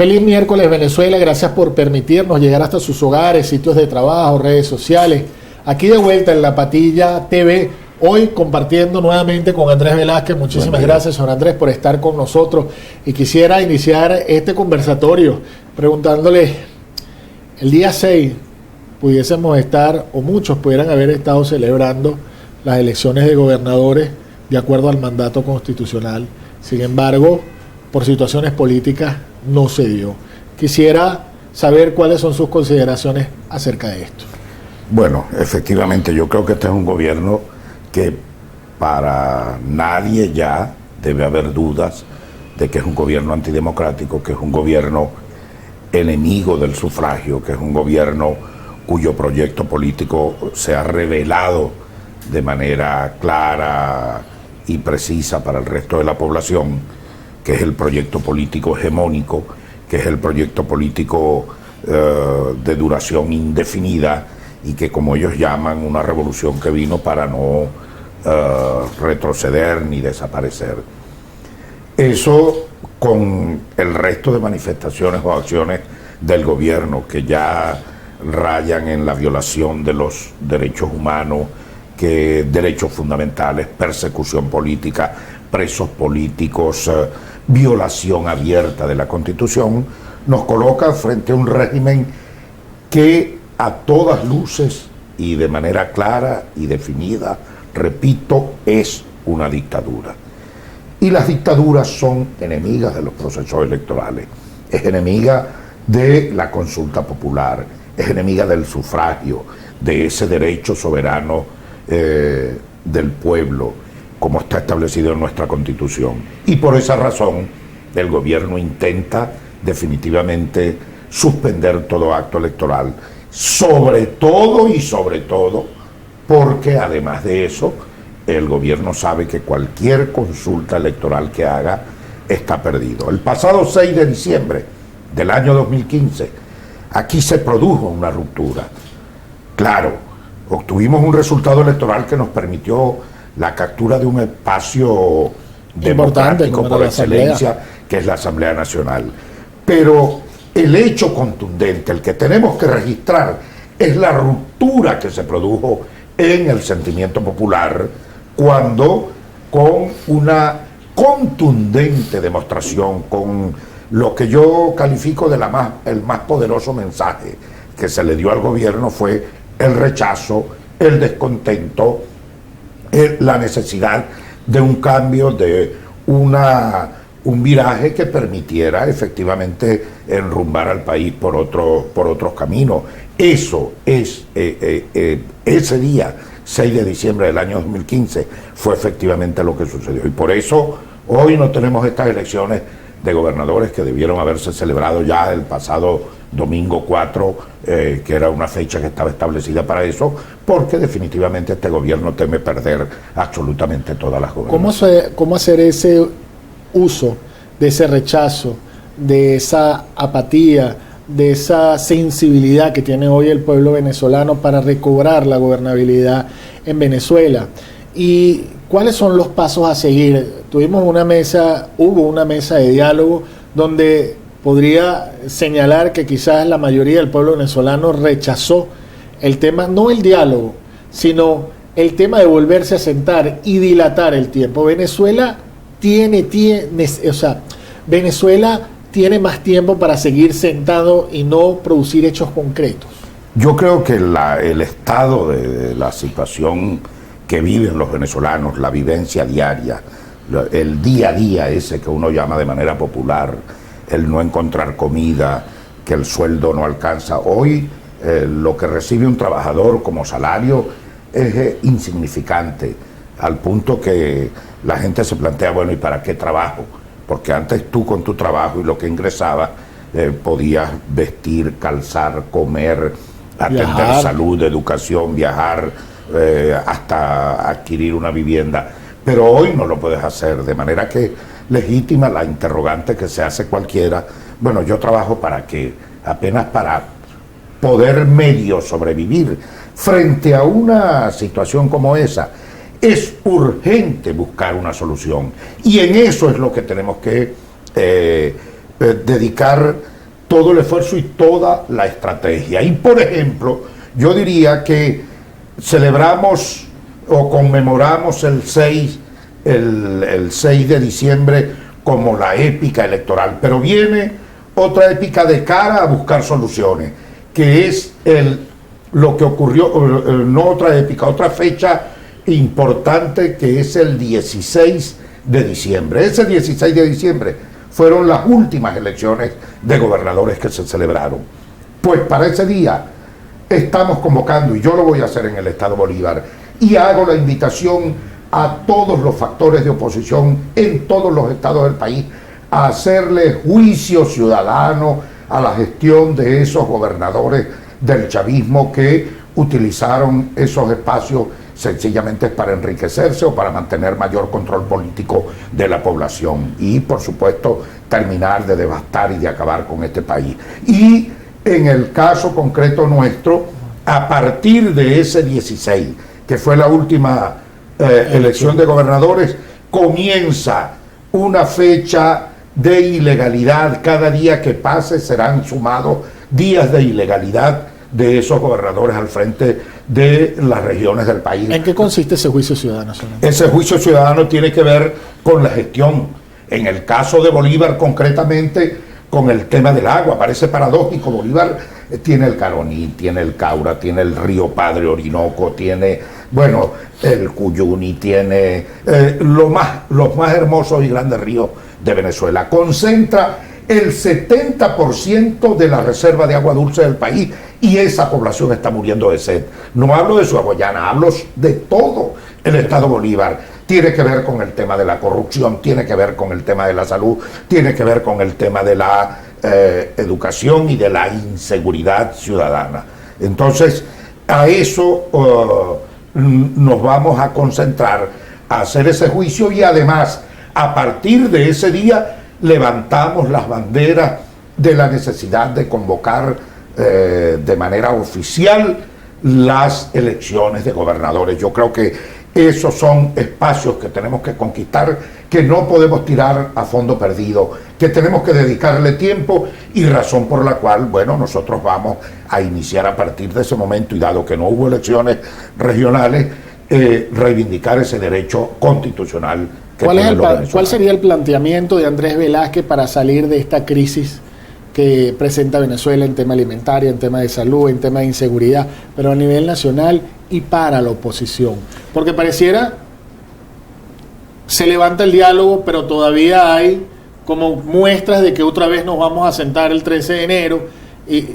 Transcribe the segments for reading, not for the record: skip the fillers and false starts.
Feliz miércoles, Venezuela. Gracias por permitirnos llegar hasta sus hogares, sitios de trabajo, redes sociales. Aquí de vuelta en La Patilla TV, hoy compartiendo nuevamente con Andrés Velázquez. Muchísimas gracias, señor Andrés, por estar con nosotros. Y quisiera iniciar este conversatorio preguntándole, el día 6 pudiésemos estar, o muchos pudieran haber estado celebrando las elecciones de gobernadores de acuerdo al mandato constitucional. Sin embargo, por situaciones políticas no se dio. Quisiera saber cuáles son sus consideraciones acerca de esto. Bueno, efectivamente, yo creo que este es un gobierno que para nadie ya debe haber dudas de que es un gobierno antidemocrático, que es un gobierno enemigo del sufragio, que es un gobierno cuyo proyecto político se ha revelado de manera clara y precisa para el resto de la población, que es el proyecto político hegemónico, que es el proyecto político de duración indefinida y que, como ellos llaman, una revolución que vino para no retroceder ni desaparecer. Eso con el resto de manifestaciones o acciones del gobierno que ya rayan en la violación de los derechos humanos, que derechos fundamentales, persecución política, presos políticos, violación abierta de la Constitución, nos coloca frente a un régimen que a todas luces y de manera clara y definida, repito, es una dictadura. Y las dictaduras son enemigas de los procesos electorales, es enemiga de la consulta popular, es enemiga del sufragio, de ese derecho soberano del pueblo, como está establecido en nuestra Constitución. Y por esa razón el gobierno intenta definitivamente suspender todo acto electoral, sobre todo porque además de eso el gobierno sabe que cualquier consulta electoral que haga está perdido. El pasado 6 de diciembre del año 2015 aquí se produjo una ruptura. Claro, obtuvimos un resultado electoral que nos permitió la captura de un espacio democrático por excelencia, que es la Asamblea Nacional. Pero el hecho contundente, el que tenemos que registrar, es la ruptura que se produjo en el sentimiento popular cuando, con una contundente demostración, con lo que yo califico de el más poderoso mensaje que se le dio al gobierno, fue el rechazo, el descontento, la necesidad de un cambio, de un viraje que permitiera efectivamente enrumbar al país por otros caminos. Eso es, ese día, 6 de diciembre del año 2015, fue efectivamente lo que sucedió. Y por eso hoy no tenemos estas elecciones de gobernadores que debieron haberse celebrado ya el pasado domingo 4, que era una fecha que estaba establecida para eso, porque definitivamente este gobierno teme perder absolutamente todas las gobernaturas. ¿Cómo hacer ese uso de ese rechazo, de esa apatía, de esa sensibilidad que tiene hoy el pueblo venezolano para recobrar la gobernabilidad en Venezuela? ¿Y cuáles son los pasos a seguir? Hubo una mesa de diálogo donde podría señalar que quizás la mayoría del pueblo venezolano rechazó el tema, no el diálogo, sino el tema de volverse a sentar y dilatar el tiempo. Venezuela Venezuela tiene más tiempo para seguir sentado y no producir hechos concretos. Yo creo que el estado de la situación que viven los venezolanos, la vivencia diaria, el día a día ese que uno llama de manera popular, el no encontrar comida, que el sueldo no alcanza. Hoy lo que recibe un trabajador como salario es insignificante, al punto que la gente se plantea, bueno, ¿y para qué trabajo? Porque antes tú con tu trabajo y lo que ingresabas podías vestir, calzar, comer, atender salud, educación, viajar, hasta adquirir una vivienda. Pero hoy no lo puedes hacer, de manera que legítima la interrogante que se hace cualquiera. Bueno, ¿yo trabajo para qué? Apenas para poder medio sobrevivir. Frente a una situación como esa, es urgente buscar una solución. Y en eso es lo que tenemos que dedicar todo el esfuerzo y toda la estrategia. Y por ejemplo, yo diría que celebramos o conmemoramos el 6 de diciembre como la épica electoral, pero viene otra épica de cara a buscar soluciones, que es lo que ocurrió, no otra épica, otra fecha importante, que es el 16 de diciembre. Ese 16 de diciembre fueron las últimas elecciones de gobernadores que se celebraron. Pues para ese día estamos convocando, y yo lo voy a hacer en el Estado Bolívar, y hago la invitación a todos los factores de oposición en todos los estados del país a hacerle juicio ciudadano a la gestión de esos gobernadores del chavismo que utilizaron esos espacios sencillamente para enriquecerse o para mantener mayor control político de la población y, por supuesto, terminar de devastar y de acabar con este país. Y en el caso concreto nuestro, a partir de ese 16, que fue la última elección de gobernadores, comienza una fecha de ilegalidad. Cada día que pase serán sumados días de ilegalidad de esos gobernadores al frente de las regiones del país. ¿En qué consiste ese juicio ciudadano? Ese juicio ciudadano tiene que ver con la gestión. En el caso de Bolívar, concretamente, con el tema del agua. Parece paradójico. Bolívar tiene el Caroní, tiene el Caura, tiene el río Padre Orinoco, tiene, bueno, el Cuyuni, tiene los más hermosos y grandes ríos de Venezuela. Concentra el 70% de la reserva de agua dulce del país y esa población está muriendo de sed. No hablo de Guayana, hablo de todo el Estado Bolívar. Tiene que ver con el tema de la corrupción, tiene que ver con el tema de la salud, tiene que ver con el tema de la educación y de la inseguridad ciudadana. Entonces, a eso nos vamos a concentrar, a hacer ese juicio, y además, a partir de ese día, levantamos las banderas de la necesidad de convocar de manera oficial las elecciones de gobernadores. Yo creo que esos son espacios que tenemos que conquistar, que no podemos tirar a fondo perdido, que tenemos que dedicarle tiempo, y razón por la cual, bueno, nosotros vamos a iniciar a partir de ese momento, y dado que no hubo elecciones regionales, reivindicar ese derecho constitucional que tienen los venezolanos. ¿Cuál sería el planteamiento de Andrés Velázquez para salir de esta crisis que presenta Venezuela en tema alimentario, en tema de salud, en tema de inseguridad, pero a nivel nacional y para la oposición? Porque pareciera, se levanta el diálogo, pero todavía hay como muestras de que otra vez nos vamos a sentar el 13 de enero. Y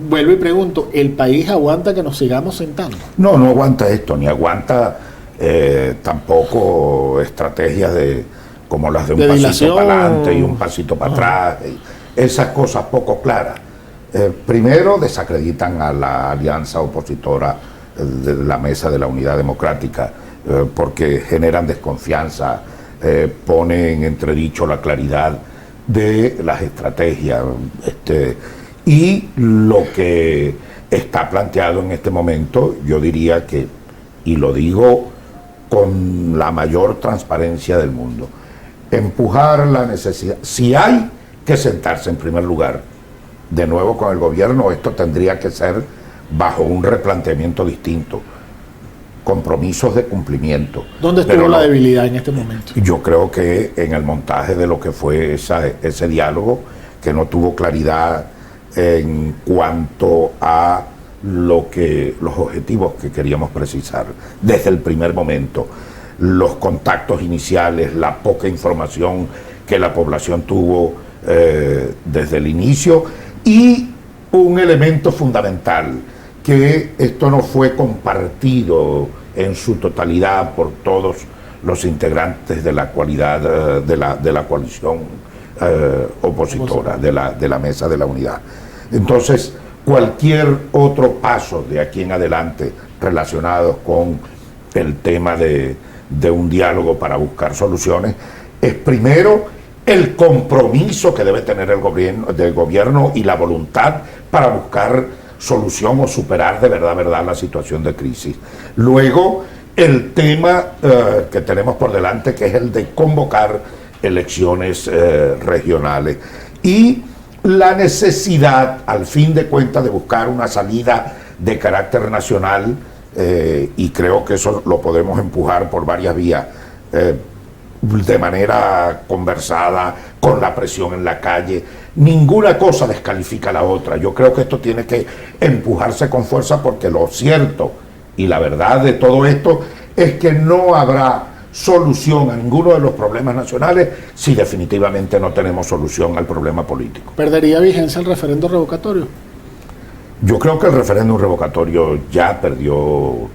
vuelvo y pregunto, ¿el país aguanta que nos sigamos sentando? No, no aguanta esto, ni aguanta tampoco estrategias como las de un pasito para adelante y un pasito para atrás. Esas cosas poco claras. Primero, desacreditan a la alianza opositora de la Mesa de la Unidad Democrática, porque generan desconfianza, ponen en entredicho la claridad de las estrategias. Y lo que está planteado en este momento, yo diría que, y lo digo con la mayor transparencia del mundo, empujar la necesidad, si hay que sentarse en primer lugar, de nuevo con el gobierno, esto tendría que ser bajo un replanteamiento distinto, compromisos de cumplimiento. ¿Dónde estuvo la debilidad en este momento? Yo creo que en el montaje de lo que fue ese diálogo, que no tuvo claridad en cuanto a los objetivos que queríamos precisar desde el primer momento, los contactos iniciales, la poca información que la población tuvo desde el inicio, y un elemento fundamental, que esto no fue compartido en su totalidad por todos los integrantes de la coalición opositora, de la Mesa de la Unidad. Entonces, cualquier otro paso de aquí en adelante relacionado con el tema de un diálogo para buscar soluciones es, primero, el compromiso que debe tener el gobierno y la voluntad para buscar solución o superar de verdad la situación de crisis. Luego, el tema que tenemos por delante, que es el de convocar elecciones regionales. Y la necesidad, al fin de cuentas, de buscar una salida de carácter nacional, y creo que eso lo podemos empujar por varias vías, de manera conversada, con la presión en la calle. Ninguna cosa descalifica a la otra. Yo creo que esto tiene que empujarse con fuerza, porque lo cierto y la verdad de todo esto es que no habrá solución a ninguno de los problemas nacionales si definitivamente no tenemos solución al problema político. ¿Perdería vigencia el referendo revocatorio? Yo creo que el referéndum revocatorio ya perdió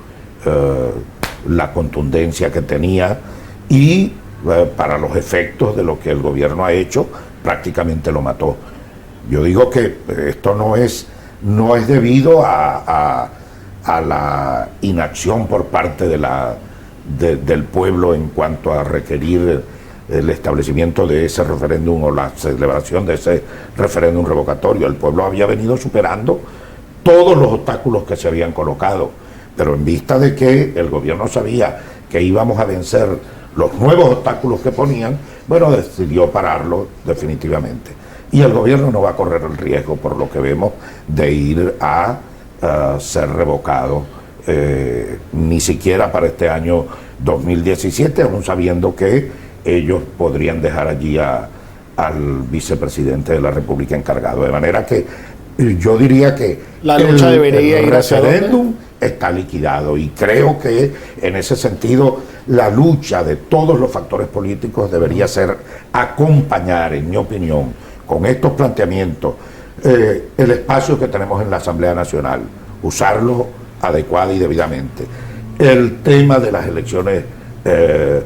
la contundencia que tenía, y para los efectos de lo que el gobierno ha hecho, prácticamente lo mató. Yo digo que esto no es debido a la inacción por parte del pueblo en cuanto a requerir el establecimiento de ese referéndum o la celebración de ese referéndum revocatorio. El pueblo había venido superando todos los obstáculos que se habían colocado, pero en vista de que el gobierno sabía que íbamos a vencer los nuevos obstáculos que ponían, bueno, decidió pararlo definitivamente. Y el gobierno no va a correr el riesgo, por lo que vemos, de ir a ser revocado, ni siquiera para este año 2017, aún sabiendo que ellos podrían dejar allí al vicepresidente de la República encargado. De manera que yo diría que la lucha debería ir hacia referéndum está liquidado, y creo que en ese sentido la lucha de todos los factores políticos debería ser acompañar, en mi opinión, con estos planteamientos, el espacio que tenemos en la Asamblea Nacional, usarlo adecuada y debidamente. El tema de las elecciones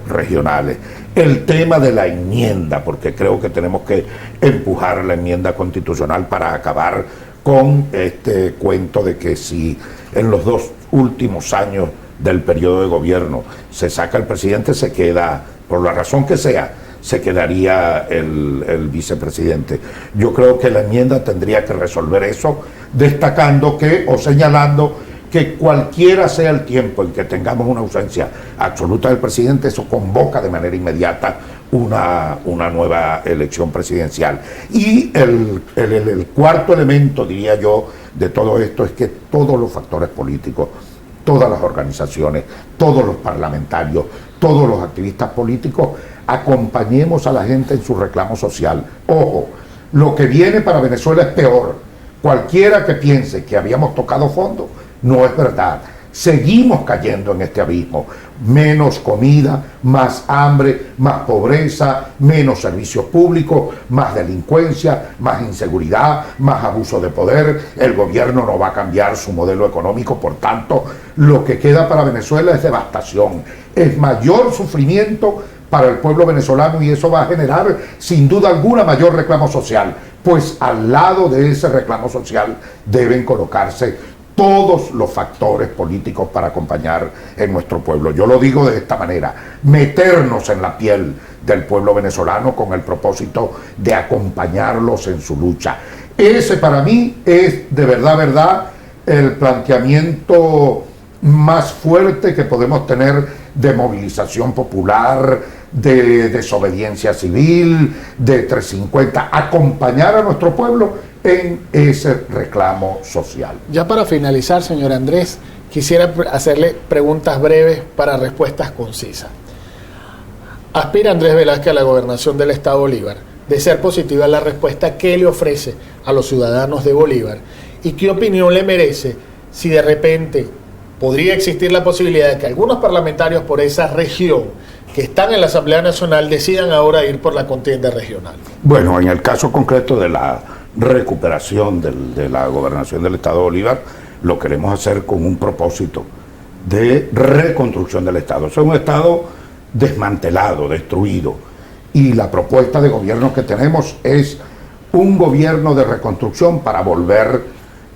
regionales, el tema de la enmienda, porque creo que tenemos que empujar la enmienda constitucional para acabar con este cuento de que si en los 2 últimos años del periodo de gobierno se saca el presidente, se queda, por la razón que sea, se quedaría el vicepresidente. Yo creo que la enmienda tendría que resolver eso, destacando que, o señalando que cualquiera sea el tiempo en que tengamos una ausencia absoluta del presidente, eso convoca de manera inmediata una nueva elección presidencial. Y el cuarto elemento, diría yo, de todo esto es que todos los factores políticos, todas las organizaciones, todos los parlamentarios, todos los activistas políticos, acompañemos a la gente en su reclamo social. Ojo, lo que viene para Venezuela es peor. Cualquiera que piense que habíamos tocado fondo, no es verdad. Seguimos cayendo en este abismo. Menos comida, más hambre, más pobreza, menos servicios públicos, más delincuencia, más inseguridad, más abuso de poder. El gobierno no va a cambiar su modelo económico, por tanto, lo que queda para Venezuela es devastación, es mayor sufrimiento para el pueblo venezolano, y eso va a generar sin duda alguna mayor reclamo social, pues al lado de ese reclamo social deben colocarse todos los factores políticos para acompañar en nuestro pueblo. Yo lo digo de esta manera: meternos en la piel del pueblo venezolano con el propósito de acompañarlos en su lucha. Ese para mí es de verdad el planteamiento más fuerte que podemos tener de movilización popular, de desobediencia civil, de 350, acompañar a nuestro pueblo en ese reclamo social. Ya para finalizar, señor Andrés, quisiera hacerle preguntas breves para respuestas concisas. Aspira Andrés Velázquez a la gobernación del Estado Bolívar. De ser positiva la respuesta, ¿qué le ofrece a los ciudadanos de Bolívar? ¿Y qué opinión le merece si de repente podría existir la posibilidad de que algunos parlamentarios por esa región que están en la Asamblea Nacional decidan ahora ir por la contienda regional? Bueno, en el caso concreto de la recuperación de la gobernación del Estado Bolívar, lo queremos hacer con un propósito de reconstrucción del Estado. Es un Estado desmantelado, destruido, y la propuesta de gobierno que tenemos es un gobierno de reconstrucción para volver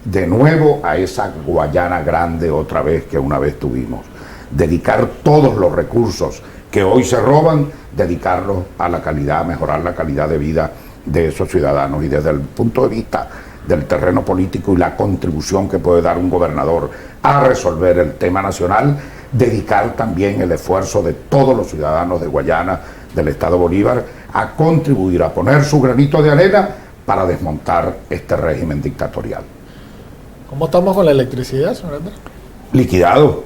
de nuevo a esa Guayana grande otra vez que una vez tuvimos. Dedicar todos los recursos que hoy se roban, dedicarlos a la calidad, a mejorar la calidad de vida de esos ciudadanos, y desde el punto de vista del terreno político y la contribución que puede dar un gobernador a resolver el tema nacional, dedicar también el esfuerzo de todos los ciudadanos de Guayana, del Estado Bolívar, a contribuir, a poner su granito de arena para desmontar este régimen dictatorial. ¿Cómo estamos con la electricidad, señor Andrés? Liquidado.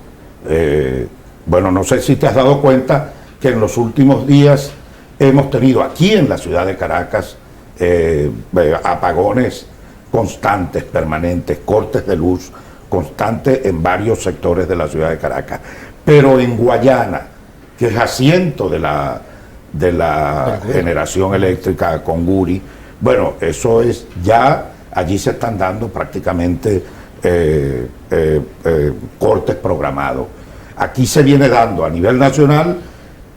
Bueno, no sé si te has dado cuenta que en los últimos días hemos tenido aquí en la ciudad de Caracas apagones constantes, permanentes, cortes de luz constantes en varios sectores de la ciudad de Caracas. Pero en Guayana, que es asiento de la generación eléctrica con Guri, bueno, eso es ya, allí se están dando prácticamente cortes programados. Aquí se viene dando a nivel nacional,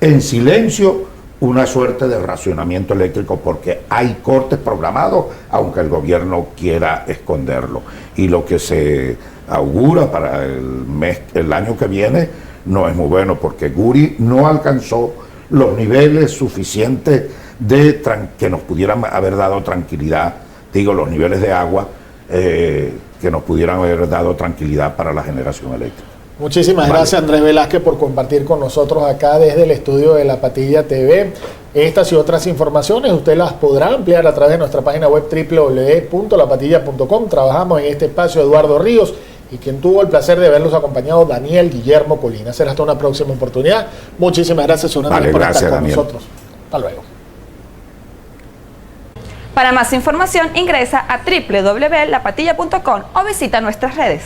en silencio, una suerte de racionamiento eléctrico porque hay cortes programados, aunque el gobierno quiera esconderlo. Y lo que se augura para el año que viene no es muy bueno, porque Guri no alcanzó los niveles suficientes que nos pudieran haber dado tranquilidad, digo, los niveles de agua que nos pudieran haber dado tranquilidad para la generación eléctrica. Muchísimas gracias, Andrés Velázquez, por compartir con nosotros acá desde el estudio de La Patilla TV. Estas y otras informaciones usted las podrá ampliar a través de nuestra página web www.lapatilla.com. Trabajamos en este espacio Eduardo Ríos y quien tuvo el placer de verlos acompañado, Daniel Guillermo Colina. Será hasta una próxima oportunidad. Muchísimas gracias, señor Andrés, por estar con nosotros. Hasta luego. Para más información ingresa a www.lapatilla.com o visita nuestras redes.